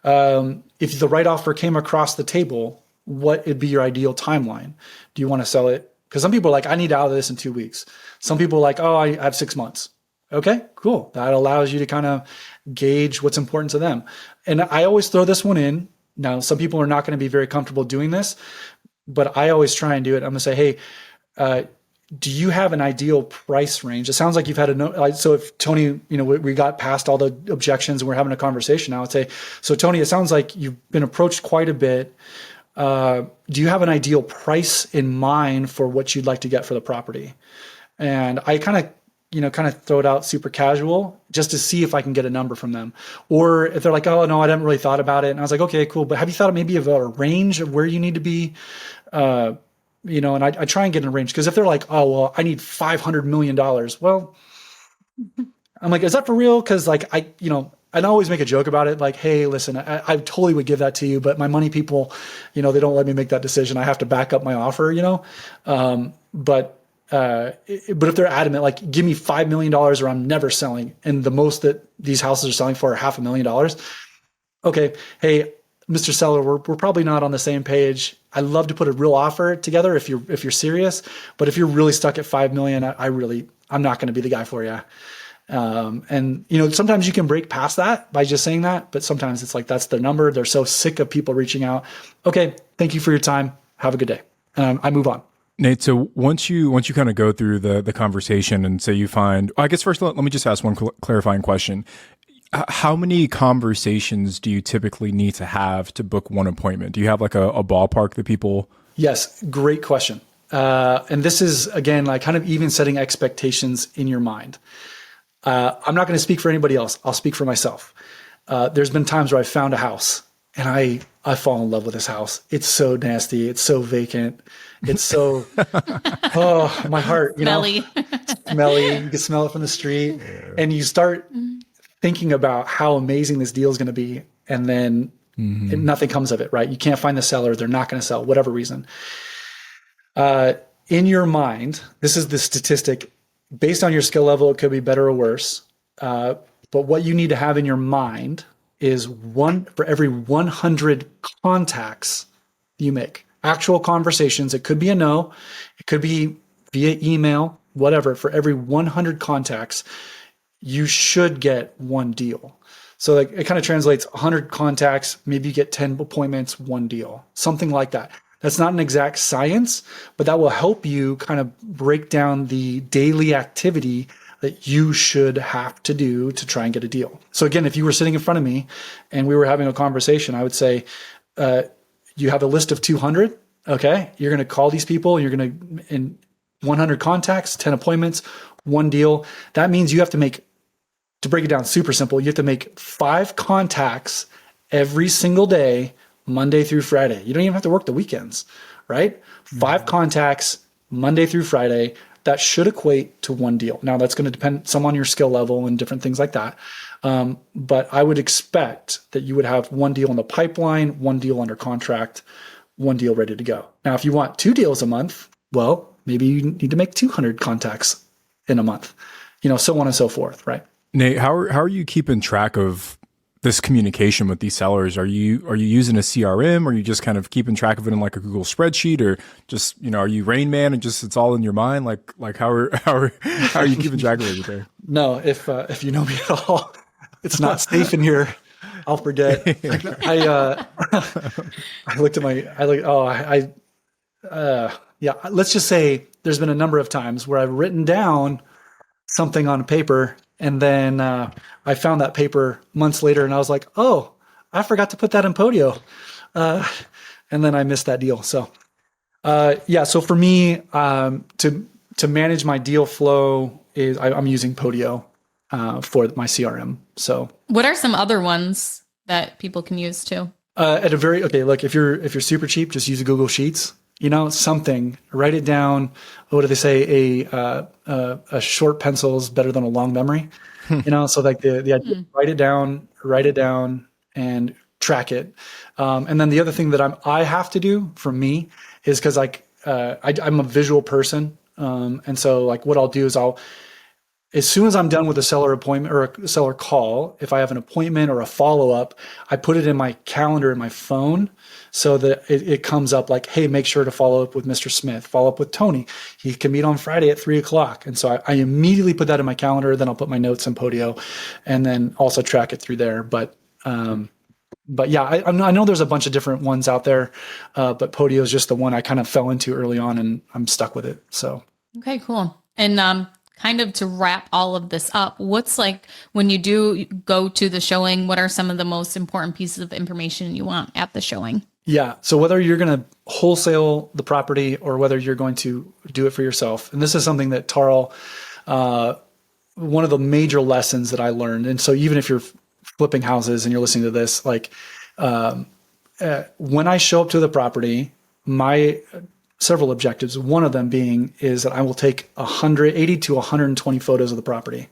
If the right offer came across the table, what would be your ideal timeline? Do you want to sell it? Because some people are like, I need out of this in 2 weeks. Some people are like, oh, I have 6 months. Okay, cool. That allows you to kind of gauge what's important to them. And I always throw this one in. Now, some people are not going to be very comfortable doing this, but I always try and do it. I'm going to say, hey, do you have an ideal price range? It sounds like you've had so if Tony, we got past all the objections and we're having a conversation now, I'd say, so Tony, it sounds like you've been approached quite a bit. Do you have an ideal price in mind for what you'd like to get for the property? And I kind of throw it out super casual just to see if I can get a number from them. Or if they're like, oh, no, I haven't really thought about it. And I was like, okay, cool. But have you thought maybe of a range of where you need to be? And I try and get in a range, because if they're like, oh, well, I need $500 million. Well, I'm like, is that for real? Because like, I always make a joke about it. Like, hey, listen, I totally would give that to you, but my money people, they don't let me make that decision. I have to back up my offer, But if they're adamant, like, give me $5 million or I'm never selling, and the most that these houses are selling for are $500,000. Okay. Hey, Mr. Seller, we're probably not on the same page. I'd love to put a real offer together if you're serious, but if you're really stuck at 5 million, I'm not going to be the guy for you. And sometimes you can break past that by just saying that, but sometimes it's like, that's the number. They're so sick of people reaching out. Okay. Thank you for your time. Have a good day. And I move on. Nate, so once you kind of go through the conversation and say you find, I guess first, let me just ask one clarifying question. How many conversations do you typically need to have to book one appointment? Do you have like a ballpark that people? Yes. Great question. And this is, again, like kind of even setting expectations in your mind. I'm not going to speak for anybody else. I'll speak for myself. There's been times where I found a house and I fall in love with this house. It's so nasty. It's so vacant. It's so, oh, my heart, Smelly. Smelly. You can smell it from the street. And you start thinking about how amazing this deal is going to be. And then nothing comes of it, right? You can't find the seller. They're not going to sell, whatever reason. In your mind, this is the statistic. Based on your skill level, it could be better or worse. But what you need to have in your mind is one for every 100 contacts you make. Actual conversations. It could be a no. It could be via email, whatever. For every 100 contacts, you should get one deal. So like it kind of translates 100 contacts, maybe you get 10 appointments, one deal, something like that. That's not an exact science, but that will help you kind of break down the daily activity that you should have to do to try and get a deal. So again, if you were sitting in front of me and we were having a conversation, I would say, you have a list of 200. Okay. You're going to call these people. You're going to, in 100 contacts, 10 appointments, one deal. That means you have to make, to break it down super simple, you have to make 5 contacts every single day, Monday through Friday. You don't even have to work the weekends, right? 5 contacts Monday through Friday. That should equate to one deal. Now that's going to depend some on your skill level and different things like that. But I would expect that you would have one deal in the pipeline, one deal under contract, one deal ready to go. Now, if you want 2 deals a month, well, maybe you need to make 200 contacts in a month, so on and so forth, right? Nate, how are you keeping track of this communication with these sellers? Are you using a CRM? Or are you just kind of keeping track of it in like a Google spreadsheet, or just, are you Rain Man and just, it's all in your mind? Like how are you keeping track of it there? No, if you know me at all, it's not safe in here. I'll forget. I looked at let's just say there's been a number of times where I've written down something on paper, and then I found that paper months later, and I was like, oh, I forgot to put that in Podio. And then I missed that deal. So, so for me, to manage my deal flow is I'm using Podio for my CRM. So what are some other ones that people can use too? Look, if you're super cheap, just use Google Sheets. Something, write it down. What do they say? A short pencil is better than a long memory. So like the idea, write it down and track it. And then the other thing that I have to do for me is because I'm a visual person. And so like what I'll do is as soon as I'm done with a seller appointment or a seller call, if I have an appointment or a follow-up, I put it in my calendar in my phone so that it comes up like, hey, make sure to follow up with Mr. Smith, follow up with Tony. He can meet on Friday at 3:00. And so I immediately put that in my calendar. Then I'll put my notes in Podio and then also track it through there. But yeah, I know there's a bunch of different ones out there, but Podio is just the one I kind of fell into early on, and I'm stuck with it. So. Okay, cool. And kind of to wrap all of this up, what's like when you do go to the showing, what are some of the most important pieces of information you want at the showing? Yeah. So whether you're going to wholesale the property or whether you're going to do it for yourself, and this is something that Tarl, one of the major lessons that I learned. And so even if you're flipping houses and you're listening to this, like when I show up to the property, my several objectives, one of them being is that I will take 180 to 120 photos of the property.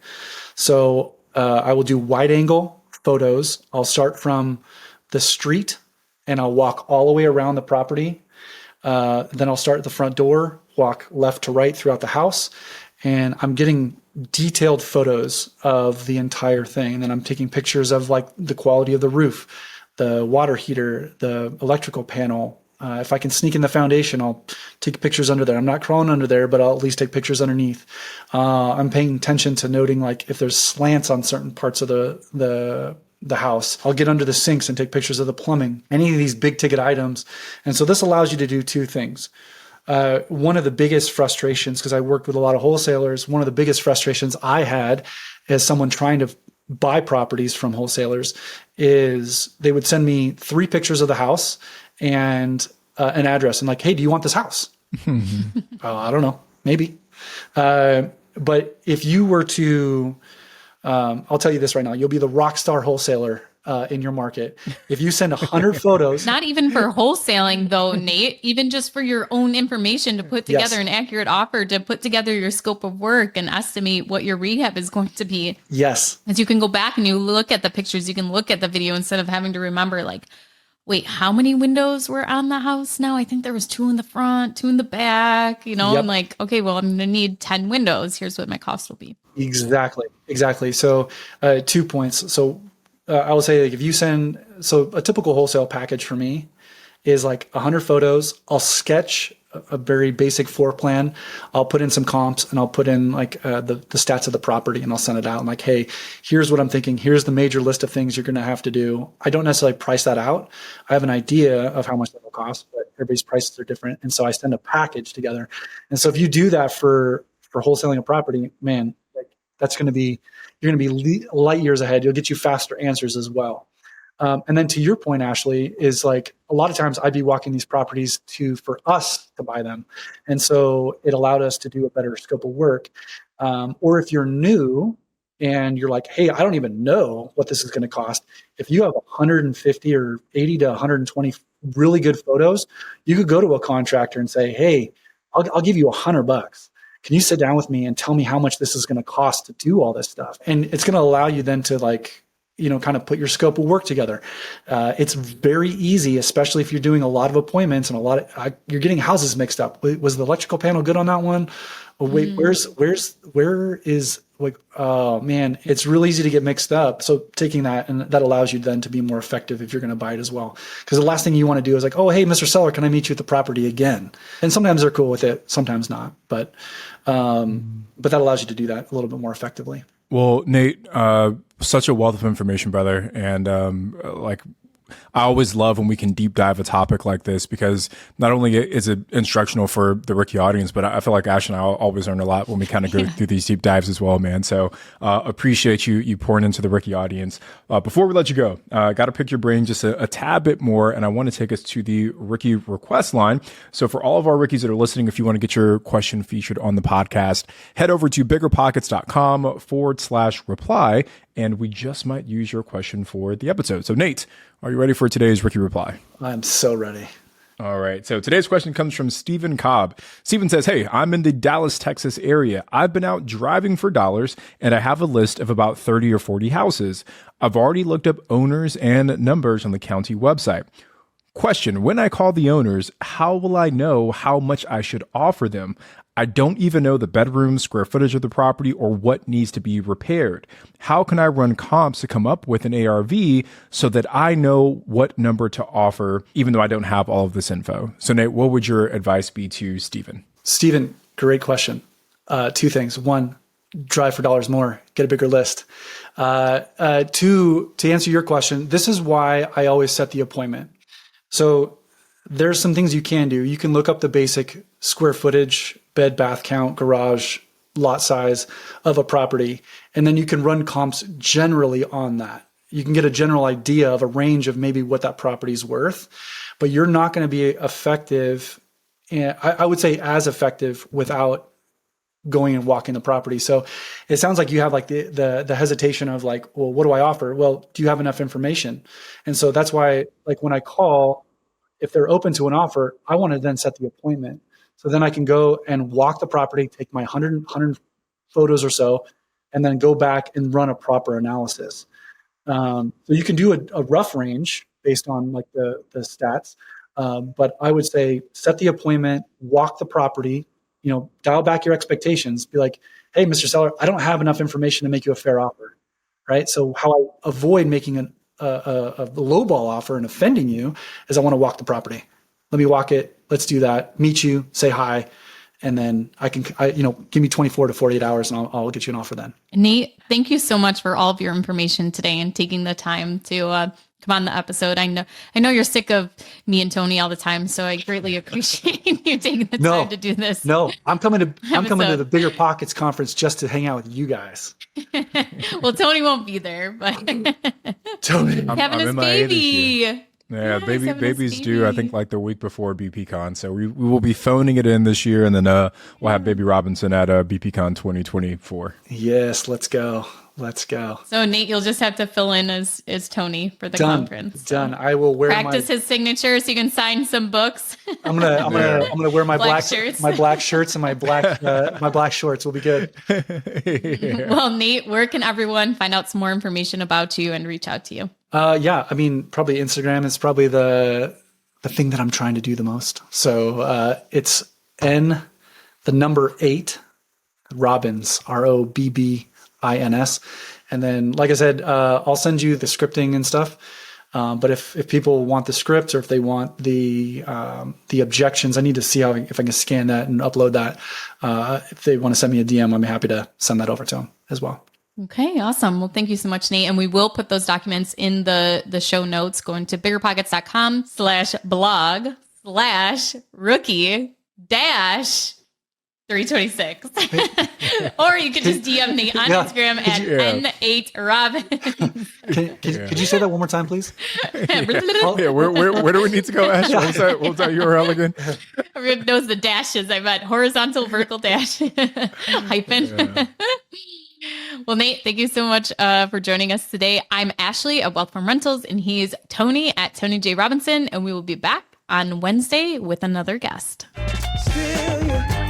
So I will do wide angle photos. I'll start from the street and I'll walk all the way around the property. Then I'll start at the front door, walk left to right throughout the house. And I'm getting detailed photos of the entire thing. And then I'm taking pictures of like the quality of the roof, the water heater, the electrical panel. If I can sneak in the foundation, I'll take pictures under there. I'm not crawling under there, but I'll at least take pictures underneath. I'm paying attention to noting like if there's slants on certain parts of the house. I'll get under the sinks and take pictures of the plumbing, any of these big ticket items. And so this allows you to do 2 things. One of the biggest frustrations, because I worked with a lot of wholesalers, one of the biggest frustrations I had as someone trying to buy properties from wholesalers is they would send me 3 pictures of the house and an address and like, hey, do you want this house? I don't know, maybe. But if you were to, I'll tell you this right now, you'll be the rock star wholesaler in your market. If you send 100 photos. Not even for wholesaling though, Nate, even just for your own information to put together an accurate offer, to put together your scope of work and estimate what your rehab is going to be. Yes. As you can go back and you look at the pictures, you can look at the video instead of having to remember like, wait, how many windows were on the house now? I think there was 2 in the front, 2 in the back, I'm like, okay, well, I'm going to need 10 windows. Here's what my cost will be. Exactly. So 2 points. So I will say, like, if you send, so a typical wholesale package for me is like 100 photos. I'll sketch a very basic floor plan. I'll put in some comps and I'll put in like the stats of the property, and I'll send it out. I'm like, hey, here's what I'm thinking. Here's the major list of things you're going to have to do. I don't necessarily price that out. I have an idea of how much that will cost, but everybody's prices are different. And so I send a package together. And so if you do that for wholesaling a property, man, like that's going to be, you're going to be light years ahead. You'll get you faster answers as well. And then to your point, Ashley, is like a lot of times I'd be walking these properties for us to buy them. And so it allowed us to do a better scope of work. Or if you're new and you're like, hey, I don't even know what this is going to cost. If you have 150 or 80 to 120 really good photos, you could go to a contractor and say, hey, I'll give you $100. Can you sit down with me and tell me how much this is going to cost to do all this stuff? And it's going to allow you then to like, kind of put your scope of work together. It's very easy, especially if you're doing a lot of appointments and you're getting houses mixed up. Was the electrical panel good on that one? Oh, wait, where is like, oh man, it's real easy to get mixed up. So taking that, and that allows you then to be more effective if you're going to buy it as well. Because the last thing you want to do is like, oh, hey, Mr. Seller, can I meet you at the property again? And sometimes they're cool with it, sometimes not. But that allows you to do that a little bit more effectively. Well, Nate, such a wealth of information, brother. And I always love when we can deep dive a topic like this, because not only is it instructional for the rookie audience, but I feel like Ash and I always learn a lot when we kind of go through these deep dives as well, man. So appreciate you pouring into the rookie audience. Before we let you go, got to pick your brain just a tad bit more, and I want to take us to the rookie request line. So for all of our rookies that are listening, if you want to get your question featured on the podcast, head over to biggerpockets.com/reply, and we just might use your question for the episode. So Nate, are you ready for today's rookie reply? I'm so ready. All right. So today's question comes from Stephen Cobb. Stephen says, hey, I'm in the Dallas, Texas area. I've been out driving for dollars, and I have a list of about 30 or 40 houses. I've already looked up owners and numbers on the county website. Question, when I call the owners, how will I know how much I should offer them? I don't even know the bedroom square footage of the property or what needs to be repaired. How can I run comps to come up with an ARV so that I know what number to offer, even though I don't have all of this info? So Nate, what would your advice be to Stephen? Stephen, great question. Two things. One, drive for dollars more, get a bigger list. Two, to answer your question, this is why I always set the appointment. So there's some things you can do. You can look up the basic square footage, bed, bath count, garage, lot size of a property, and then you can run comps generally on that. You can get a general idea of a range of maybe what that property is worth, but you're not going to be effective, and I would say as effective, without going and walking the property. So it sounds like you have like the hesitation of like, well, what do I offer? Well, do you have enough information? And so that's why, like, when I call, if they're open to an offer, I want to then set the appointment. So then I can go and walk the property, take my 100 photos or so, and then go back and run a proper analysis. So you can do a rough range based on like the stats. But I would say set the appointment, walk the property, dial back your expectations. Be like, hey, Mr. Seller, I don't have enough information to make you a fair offer, right? So how I avoid making a lowball offer and offending you is I want to walk the property. Let me walk it. Let's do that. Meet you, say hi, and then give me 24 to 48 hours, and I'll get you an offer then. Nate, thank you so much for all of your information today and taking the time to come on the episode. I know you're sick of me and Tony all the time, so I greatly appreciate you taking the time to do this. No, I'm coming to the Bigger Pockets conference just to hang out with you guys. Well, Tony won't be there, but Tony having his baby. Yeah, baby's due, I think, like the week before BPCon. So we will be phoning it in this year, and then we'll have Baby Robinson at BPCon 2024. Yes, let's go. So Nate, you'll just have to fill in as Tony for the conference. Done. I will wear practice his signature so you can sign some books. I'm gonna wear my black shirts. My black shirts and my black shorts. Will be good. Yeah. Well, Nate, where can everyone find out some more information about you and reach out to you? Yeah, I mean, probably Instagram is probably the thing that I'm trying to do the most. So it's N8 Robbins, ROBBINS. And then, like I said, I'll send you the scripting and stuff. But if people want the scripts or if they want the objections, I need to see if I can scan that and upload that. If they want to send me a DM, I'm happy to send that over to them as well. Okay, awesome. Well, thank you so much, Nate. And we will put those documents in the show notes, going to biggerpockets.com/blog/rookie-326. Or you could just DM me on Instagram at N8 Robbins. Could you say that one more time, please? Where do we need to go, Ash? What was that URL again? Everyone knows the dashes. I meant horizontal, vertical dash, hyphen. Yeah. Well, Nate, thank you so much for joining us today. I'm Ashley at Wealth from Rentals, and he's Tony at Tony J. Robinson, and we will be back on Wednesday with another guest. Still, yeah.